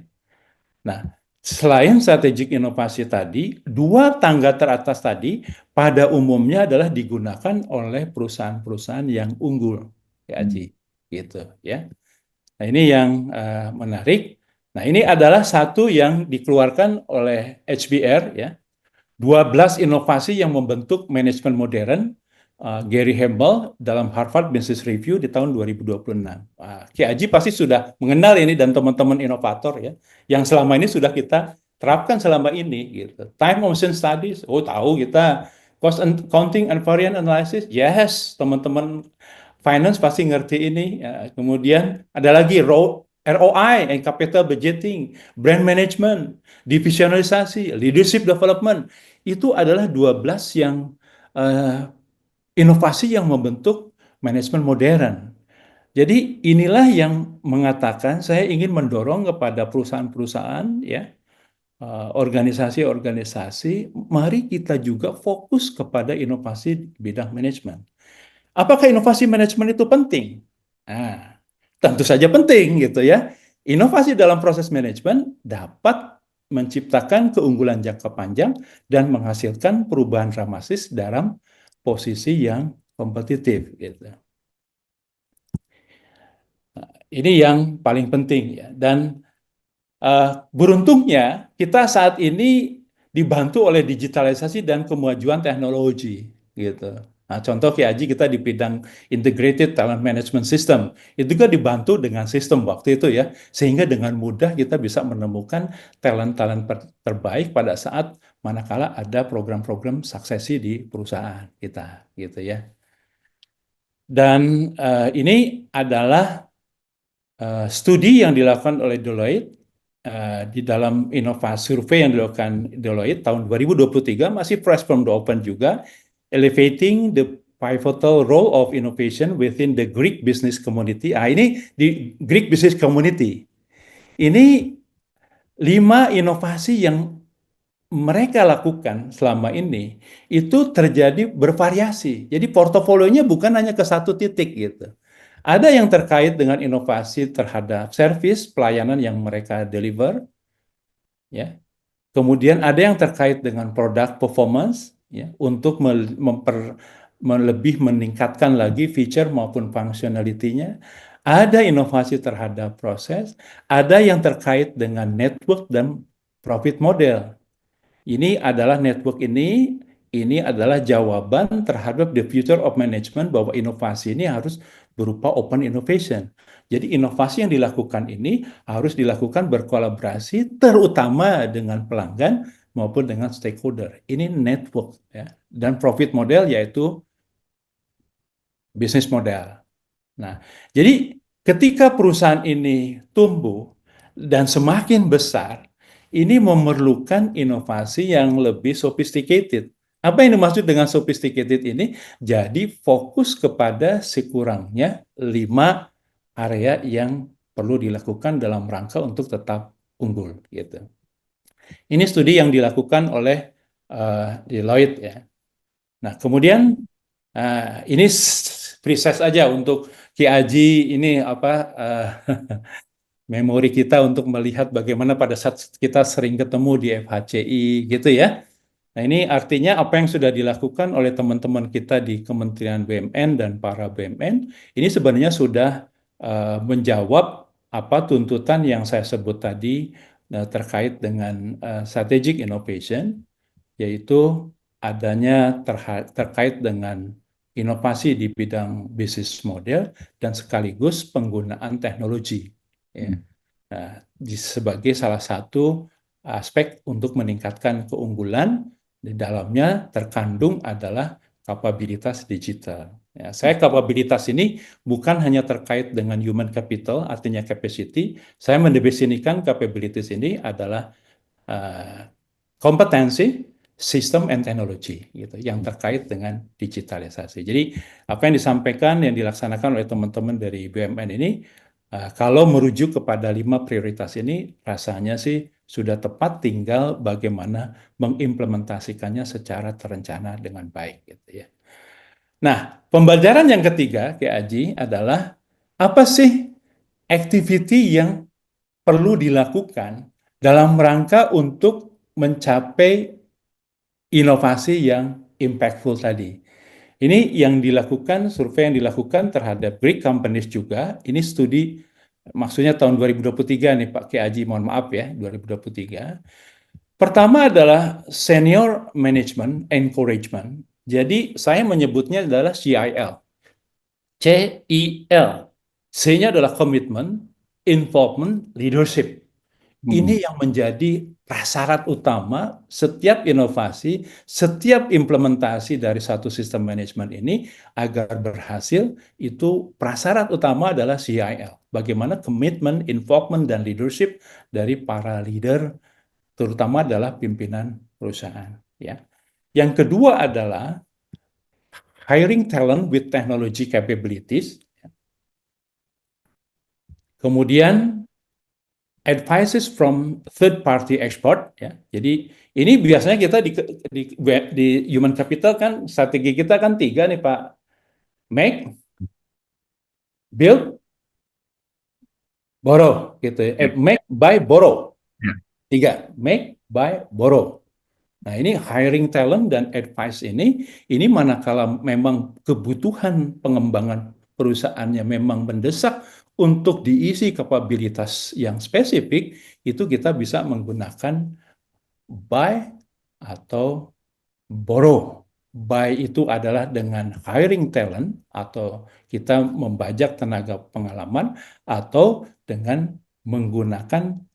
Nah, selain strategik inovasi tadi, dua tangga teratas tadi pada umumnya adalah digunakan oleh perusahaan-perusahaan yang unggul, ya Hmm. Aji, gitu ya. Nah, ini yang menarik. Nah, ini adalah satu yang dikeluarkan oleh HBR, ya. 12 inovasi yang membentuk manajemen modern, Gary Hamel dalam Harvard Business Review di tahun 2026. Ki Aji pasti sudah mengenal ini dan teman-teman inovator ya, yang selama ini sudah kita terapkan selama ini gitu. Time Motion Studies, oh tahu kita. Cost and Counting and Variance Analysis, yes, teman-teman finance pasti ngerti ini. Ya, kemudian ada lagi ROI, and capital budgeting, brand management, divisionalisasi, leadership development. Itu adalah 12 yang eh, inovasi yang membentuk manajemen modern. Jadi inilah yang mengatakan saya ingin mendorong kepada perusahaan-perusahaan ya, organisasi-organisasi, mari kita juga fokus kepada inovasi di bidang manajemen. Apakah inovasi manajemen itu penting? Nah, tentu saja penting gitu ya. Inovasi dalam proses manajemen dapat menciptakan keunggulan jangka panjang dan menghasilkan perubahan dramatis dalam posisi yang kompetitif gitu. Ini yang paling penting ya. Dan beruntungnya kita saat ini dibantu oleh digitalisasi dan kemajuan teknologi gitu. Nah, contoh Ki Aji kita di bidang integrated talent management system itu juga dibantu dengan sistem waktu itu ya, sehingga dengan mudah kita bisa menemukan talent-talent terbaik pada saat manakala ada program-program suksesi di perusahaan kita gitu ya. Dan ini adalah studi yang dilakukan oleh Deloitte di dalam inovasi survei yang dilakukan Deloitte tahun 2023 masih fresh from the open juga, elevating the pivotal role of innovation within the Greek business community. Ini di Greek business community. Ini 5 inovasi yang mereka lakukan selama ini itu terjadi bervariasi. Jadi portofolionya bukan hanya ke satu titik gitu. Ada yang terkait dengan inovasi terhadap service pelayanan yang mereka deliver, ya. Kemudian ada yang terkait dengan produk performance, ya, untuk lebih meningkatkan lagi feature maupun functionality-nya. Ada inovasi terhadap proses, ada yang terkait dengan network dan profit model. Ini adalah jawaban terhadap the future of management bahwa inovasi ini harus berupa open innovation. Jadi inovasi yang dilakukan ini harus dilakukan berkolaborasi terutama dengan pelanggan maupun dengan stakeholder. Ini network ya. Dan profit model yaitu bisnis model. Nah, jadi ketika perusahaan ini tumbuh dan semakin besar, ini memerlukan inovasi yang lebih sophisticated. Apa yang dimaksud dengan sophisticated ini? Jadi fokus kepada sekurangnya 5 area yang perlu dilakukan dalam rangka untuk tetap unggul gitu. Ini studi yang dilakukan oleh Deloitte ya. Nah, kemudian ini preset aja untuk Ki Aji ini apa memori kita untuk melihat bagaimana pada saat kita sering ketemu di FHCI gitu ya. Nah, ini artinya apa yang sudah dilakukan oleh teman-teman kita di Kementerian BUMN dan para BUMN, ini sebenarnya sudah menjawab apa tuntutan yang saya sebut tadi terkait dengan strategic innovation, yaitu adanya terkait dengan inovasi di bidang bisnis model dan sekaligus penggunaan teknologi. Ya. Nah, sebagai salah satu aspek untuk meningkatkan keunggulan, di dalamnya terkandung adalah kapabilitas digital. Ya, saya kapabilitas ini bukan hanya terkait dengan human capital, artinya capacity. Saya mendefinisikan capabilities ini adalah uh, kompetensi, sistem, and teknologi, gitu, yang terkait dengan digitalisasi. Jadi apa yang disampaikan, yang dilaksanakan oleh teman-teman dari BUMN ini, kalau merujuk kepada 5 prioritas ini, rasanya sih sudah tepat, tinggal bagaimana mengimplementasikannya secara terencana dengan baik, gitu ya. Nah, pembelajaran yang ketiga, Ki Aji, adalah apa sih activity yang perlu dilakukan dalam rangka untuk mencapai inovasi yang impactful tadi. Ini yang dilakukan, survei yang dilakukan terhadap Greek companies juga. Ini studi, maksudnya tahun 2023 nih Pak Ki Aji, mohon maaf ya, 2023. Pertama adalah senior management encouragement. Jadi saya menyebutnya adalah CIL. CIL. C-nya adalah commitment, involvement, leadership. Ini yang menjadi prasyarat utama setiap inovasi, setiap implementasi dari satu sistem manajemen ini agar berhasil, itu prasyarat utama adalah CIL. Bagaimana komitmen, involvement, dan leadership dari para leader, terutama adalah pimpinan perusahaan. Ya. Yang kedua adalah hiring talent with technology capabilities. Kemudian advices from third party expert ya. Jadi ini biasanya kita di human capital kan strategi kita kan 3 nih Pak. Make, build, borrow gitu ya. Make, buy, borrow. 3. Make, buy, borrow. Nah, ini hiring talent dan advice ini manakala memang kebutuhan pengembangan perusahaannya memang mendesak untuk diisi kapabilitas yang spesifik, itu kita bisa menggunakan buy atau borrow. Buy itu adalah dengan hiring talent atau kita membajak tenaga pengalaman atau dengan menggunakan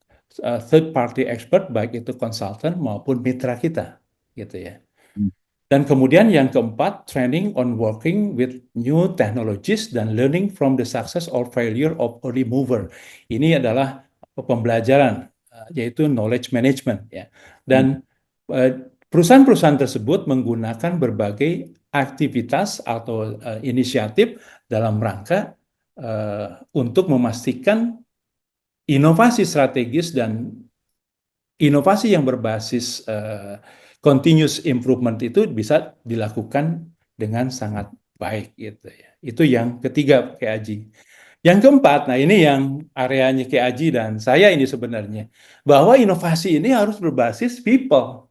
third party expert baik itu konsultan maupun mitra kita gitu ya. Dan kemudian yang keempat, training on working with new technologies dan learning from the success or failure of early mover. Ini adalah pembelajaran, yaitu knowledge management ya. Dan perusahaan-perusahaan tersebut menggunakan berbagai aktivitas atau inisiatif dalam rangka untuk memastikan inovasi strategis dan inovasi yang berbasis continuous improvement itu bisa dilakukan dengan sangat baik gitu ya. Itu yang ketiga Ki Aji. Yang keempat, nah ini yang areanya Ki Aji dan saya ini sebenarnya, bahwa inovasi ini harus berbasis people.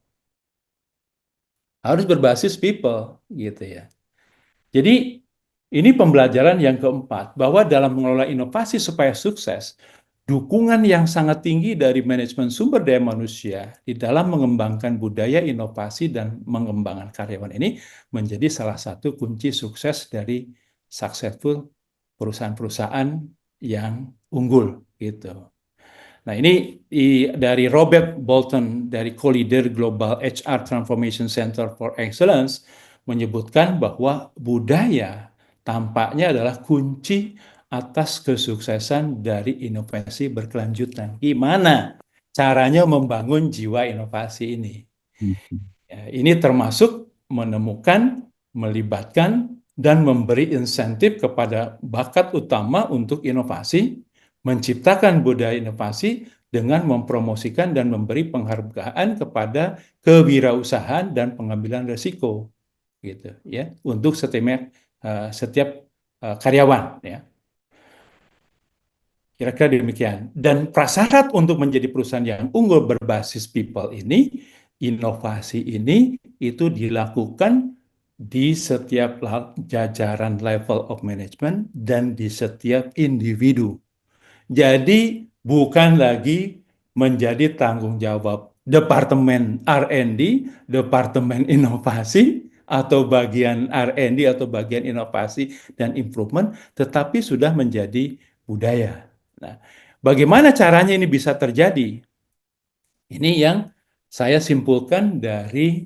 Harus berbasis people gitu ya. Jadi ini pembelajaran yang keempat, bahwa dalam mengelola inovasi supaya sukses, dukungan yang sangat tinggi dari manajemen sumber daya manusia di dalam mengembangkan budaya inovasi dan mengembangkan karyawan ini menjadi salah satu kunci sukses dari successful perusahaan-perusahaan yang unggul gitu. Nah, ini dari Robert Bolton dari Co-Leader Global HR Transformation Center for Excellence menyebutkan bahwa budaya tampaknya adalah kunci atas kesuksesan dari inovasi berkelanjutan. Gimana caranya membangun jiwa inovasi ini? Ya, ini termasuk menemukan, melibatkan, dan memberi insentif kepada bakat utama untuk inovasi, menciptakan budaya inovasi, dengan mempromosikan dan memberi penghargaan kepada kewirausahaan dan pengambilan risiko gitu ya untuk setiap karyawan ya. Kira-kira demikian. Dan prasyarat untuk menjadi perusahaan yang unggul berbasis people ini, inovasi ini itu dilakukan di setiap jajaran level of management dan di setiap individu. Jadi bukan lagi menjadi tanggung jawab Departemen R&D, Departemen Inovasi, atau bagian R&D atau bagian inovasi dan improvement, tetapi sudah menjadi budaya. Nah, bagaimana caranya ini bisa terjadi? Ini yang saya simpulkan dari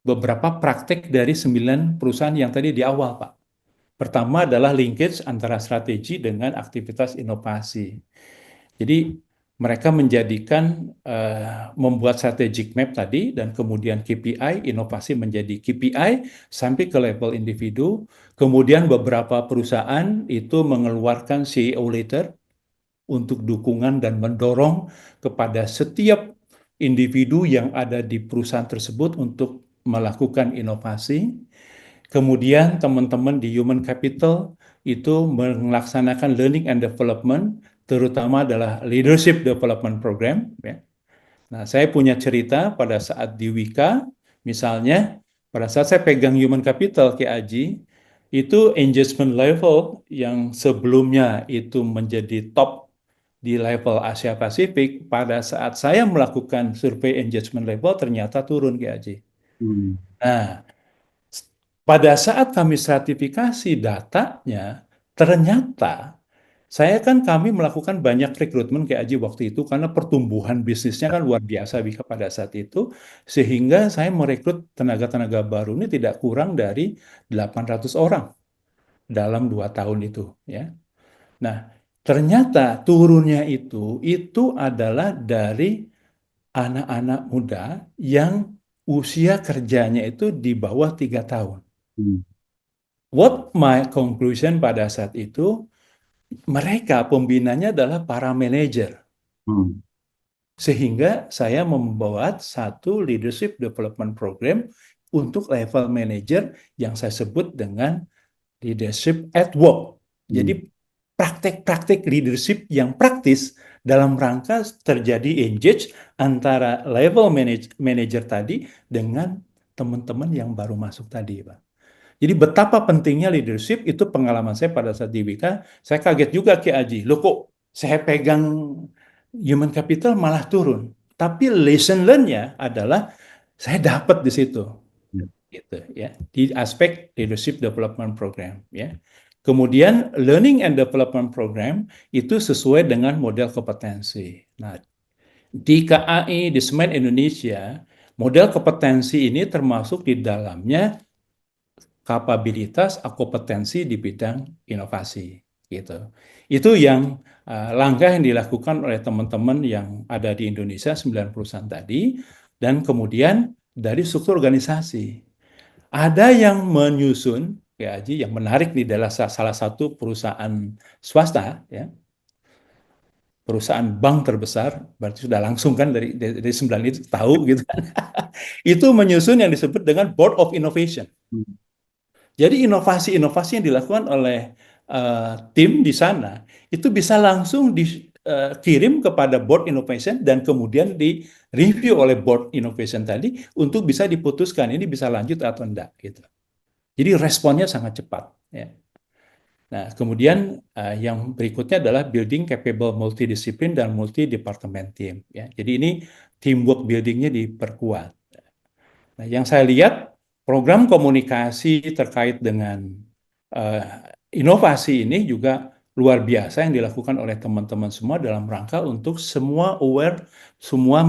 beberapa praktek dari 9 perusahaan yang tadi di awal, Pak. Pertama adalah linkage antara strategi dengan aktivitas inovasi. Jadi mereka menjadikan membuat strategic map tadi dan kemudian KPI, inovasi menjadi KPI sampai ke level individu. Kemudian beberapa perusahaan itu mengeluarkan CEO letter untuk dukungan dan mendorong kepada setiap individu yang ada di perusahaan tersebut untuk melakukan inovasi. Kemudian teman-teman di Human Capital itu melaksanakan learning and development, terutama adalah leadership development program. Ya. Nah, saya punya cerita pada saat di Wika, misalnya pada saat saya pegang Human Capital ke Aji, itu engagement level yang sebelumnya itu menjadi top di level Asia Pasifik, pada saat saya melakukan survei engagement level ternyata turun ke Aji. Hmm. Nah, pada saat kami sertifikasi datanya, ternyata kami melakukan banyak rekrutmen ke Aji waktu itu karena pertumbuhan bisnisnya kan luar biasa Wika pada saat itu, sehingga saya merekrut tenaga-tenaga baru ini tidak kurang dari 800 orang dalam 2 tahun itu ya. Nah, ternyata turunnya itu adalah dari anak-anak muda yang usia kerjanya itu di bawah 3 tahun. Hmm. What my conclusion pada saat itu, mereka pembinanya adalah para manajer. Hmm. Sehingga saya membuat satu leadership development program untuk level manager yang saya sebut dengan leadership at work. Hmm. Jadi praktek-praktek leadership yang praktis dalam rangka terjadi engage antara level manager tadi dengan teman-teman yang baru masuk tadi, Pak. Jadi betapa pentingnya leadership itu pengalaman saya pada saat di Wika. Saya kaget juga Ki Aji. Loh kok saya pegang human capital malah turun. Tapi lesson learn-nya adalah saya dapat di situ. Ya. Gitu ya. Di aspek leadership development program ya. Kemudian learning and development program itu sesuai dengan model kompetensi. Nah, di KAI, di Semen Indonesia, model kompetensi ini termasuk di dalamnya kapabilitas atau kompetensi di bidang inovasi gitu. Itu yang langkah yang dilakukan oleh teman-teman yang ada di Indonesia 9 perusahaan tadi, dan kemudian dari struktur organisasi. Ada yang menyusun ya Haji, yang menarik nih adalah salah satu perusahaan swasta ya. Perusahaan bank terbesar, berarti sudah langsung kan dari 9 itu tahu gitu kan. Itu menyusun yang disebut dengan Board of Innovation. Hmm. Jadi inovasi-inovasi yang dilakukan oleh tim di sana itu bisa langsung dikirim kepada Board Innovation dan kemudian di-review oleh Board Innovation tadi untuk bisa diputuskan ini bisa lanjut atau enggak gitu. Jadi responnya sangat cepat. Ya. Nah, kemudian yang berikutnya adalah building capable multidisiplin dan multi-department team. Ya. Jadi ini teamwork buildingnya diperkuat. Nah, yang saya lihat program komunikasi terkait dengan inovasi ini juga luar biasa yang dilakukan oleh teman-teman semua dalam rangka untuk semua aware, semua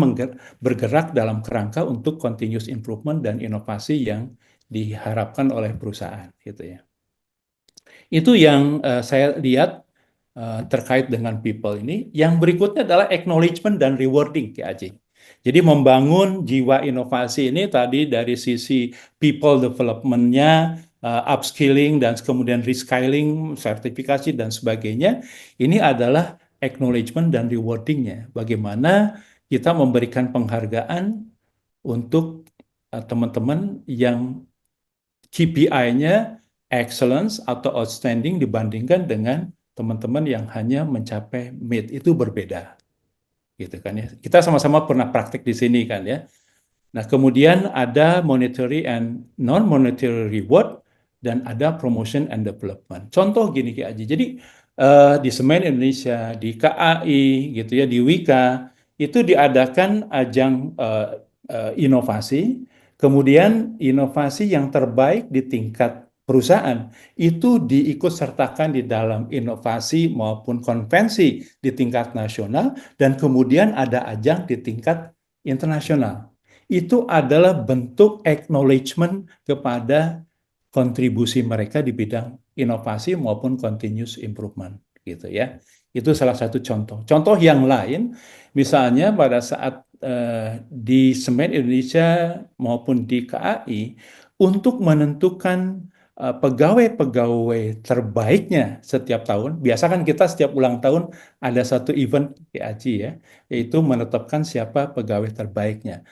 bergerak dalam kerangka untuk continuous improvement dan inovasi yang diharapkan oleh perusahaan, gitu ya. Itu yang saya lihat terkait dengan people ini. Yang berikutnya adalah acknowledgement dan rewarding, Ki Aji. Jadi membangun jiwa inovasi ini tadi dari sisi people development-nya, upskilling dan kemudian reskilling, sertifikasi dan sebagainya. Ini adalah acknowledgement dan rewardingnya. Bagaimana kita memberikan penghargaan untuk teman-teman yang KPI-nya excellence atau outstanding dibandingkan dengan teman-teman yang hanya mencapai mid. Itu berbeda, gitu kan ya. Kita sama-sama pernah praktik di sini kan ya. Nah, kemudian ada monetary and non-monetary reward dan ada promotion and development. Contoh gini Ki Aji. Jadi di Semen Indonesia, di KAI gitu ya, di Wika itu diadakan ajang inovasi. Kemudian inovasi yang terbaik di tingkat perusahaan itu diikutsertakan di dalam inovasi maupun konvensi di tingkat nasional dan kemudian ada ajang di tingkat internasional. Itu adalah bentuk acknowledgement kepada kontribusi mereka di bidang inovasi maupun continuous improvement gitu ya. Itu salah satu contoh. Contoh yang lain, misalnya pada saat di Semen Indonesia maupun di KAI untuk menentukan pegawai-pegawai terbaiknya setiap tahun. Biasa kan kita setiap ulang tahun ada satu event di AJI ya, yaitu menetapkan siapa pegawai terbaiknya.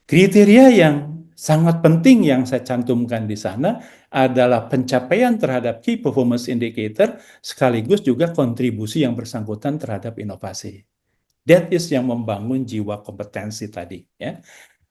Kriteria yang sangat penting yang saya cantumkan di sana adalah pencapaian terhadap key performance indicator sekaligus juga kontribusi yang bersangkutan terhadap inovasi. That is yang membangun jiwa kompetensi tadi ya.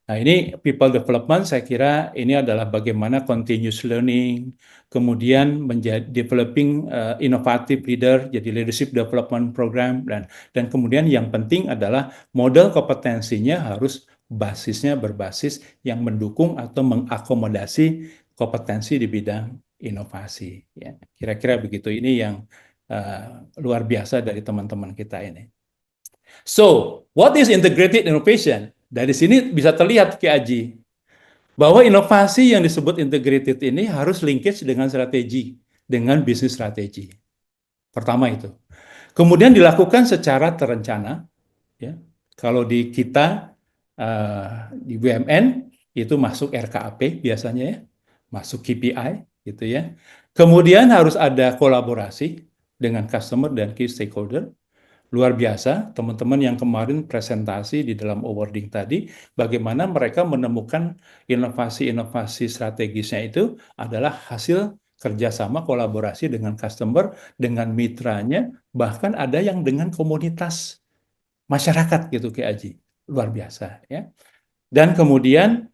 Nah, ini people development saya kira ini adalah bagaimana continuous learning, kemudian menjadi developing innovative leader, jadi leadership development program dan kemudian yang penting adalah model kompetensinya harus basisnya berbasis yang mendukung atau mengakomodasi kompetensi di bidang inovasi ya. Kira-kira begitu. Ini yang luar biasa dari teman-teman kita ini. So, what is integrated innovation? Dari sini bisa terlihat Ki Aji, bahwa inovasi yang disebut integrated ini harus linkage dengan strategi, dengan bisnis strategi. Pertama itu. Kemudian dilakukan secara terencana. Ya. Kalau di kita, di BUMN, itu masuk RKAP biasanya ya, masuk KPI gitu ya. Kemudian harus ada kolaborasi dengan customer dan key stakeholder. Luar biasa, teman-teman yang kemarin presentasi di dalam awarding tadi, bagaimana mereka menemukan inovasi-inovasi strategisnya itu adalah hasil kerjasama kolaborasi dengan customer, dengan mitranya, bahkan ada yang dengan komunitas masyarakat gitu Ki Aji. Luar biasa ya. Dan kemudian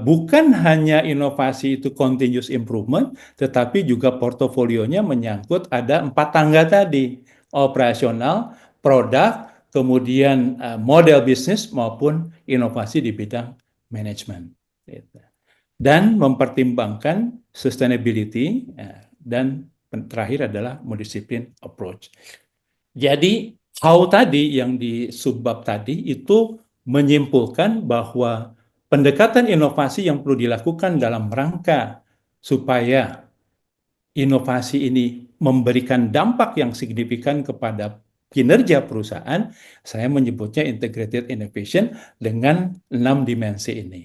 bukan hanya inovasi itu continuous improvement, tetapi juga portofolionya menyangkut ada 4 tangga tadi, operasional, produk, kemudian model bisnis maupun inovasi di bidang manajemen. Dan mempertimbangkan sustainability dan terakhir adalah multidisiplin approach. Jadi how tadi yang di subbab tadi itu menyimpulkan bahwa pendekatan inovasi yang perlu dilakukan dalam rangka supaya inovasi ini memberikan dampak yang signifikan kepada kinerja perusahaan, saya menyebutnya integrated innovation dengan 6 dimensi ini.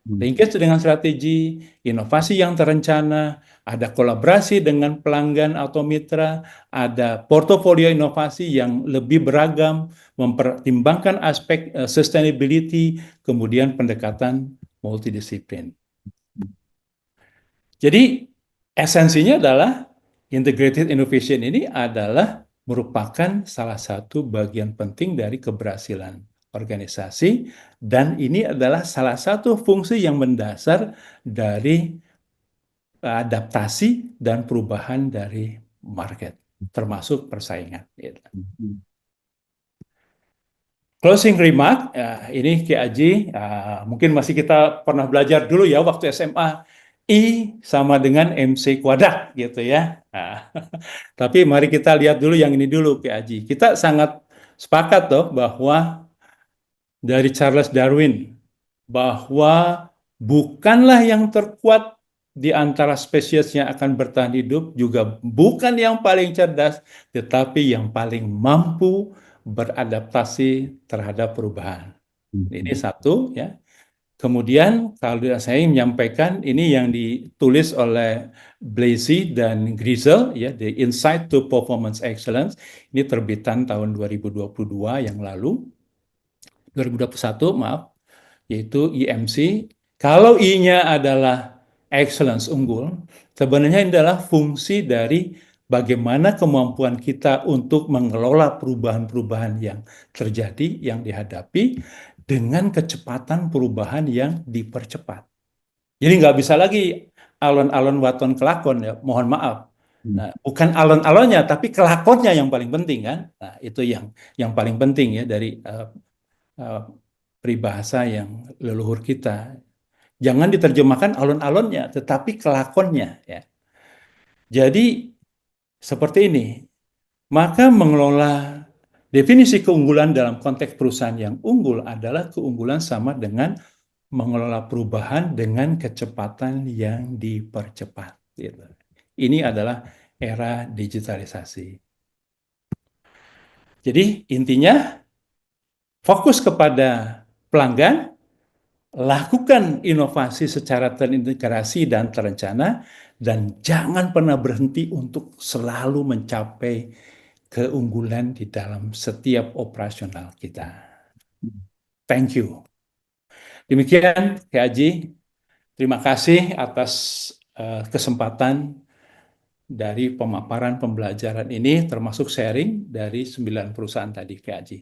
Linkage dengan strategi, inovasi yang terencana, ada kolaborasi dengan pelanggan atau mitra, ada portofolio inovasi yang lebih beragam, mempertimbangkan aspek sustainability, kemudian pendekatan multidisiplin. Jadi esensinya adalah integrated innovation ini adalah merupakan salah satu bagian penting dari keberhasilan organisasi dan ini adalah salah satu fungsi yang mendasar dari adaptasi dan perubahan dari market, termasuk persaingan. Closing remark, ini Ki Aji, mungkin masih kita pernah belajar dulu ya waktu SMA, I sama dengan MC kuadrat gitu ya. Tapi mari kita lihat dulu yang ini dulu Ki Aji. Kita sangat sepakat toh bahwa dari Charles Darwin, bahwa bukanlah yang terkuat di antara spesies yang akan bertahan hidup, juga bukan yang paling cerdas, tetapi yang paling mampu beradaptasi terhadap perubahan. Ini satu ya. Kemudian kalau saya menyampaikan ini yang ditulis oleh Blazy dan Grizel ya, The Insight to Performance Excellence. Ini terbitan tahun 2022 yang lalu, 2021 maaf, yaitu IMC. Kalau I-nya adalah excellence unggul, sebenarnya ini adalah fungsi dari bagaimana kemampuan kita untuk mengelola perubahan-perubahan yang terjadi, yang dihadapi, dengan kecepatan perubahan yang dipercepat. Jadi nggak bisa lagi alon-alon waton kelakon ya, mohon maaf. Hmm. Nah, bukan alon-alonnya, tapi kelakonnya yang paling penting kan. Nah, itu yang paling penting ya dari uh, peribahasa yang leluhur kita. Jangan diterjemahkan alon-alonnya, tetapi kelakonnya ya. Jadi seperti ini. Maka mengelola definisi keunggulan dalam konteks perusahaan yang unggul adalah keunggulan sama dengan mengelola perubahan dengan kecepatan yang dipercepat. Gitu. Ini adalah era digitalisasi. Jadi intinya fokus kepada pelanggan, lakukan inovasi secara terintegrasi dan terencana, dan jangan pernah berhenti untuk selalu mencapai keunggulan di dalam setiap operasional kita. Thank you. Demikian, Kak Haji. Terima kasih atas kesempatan dari pemaparan pembelajaran ini, termasuk sharing dari 9 perusahaan tadi, Kak Haji.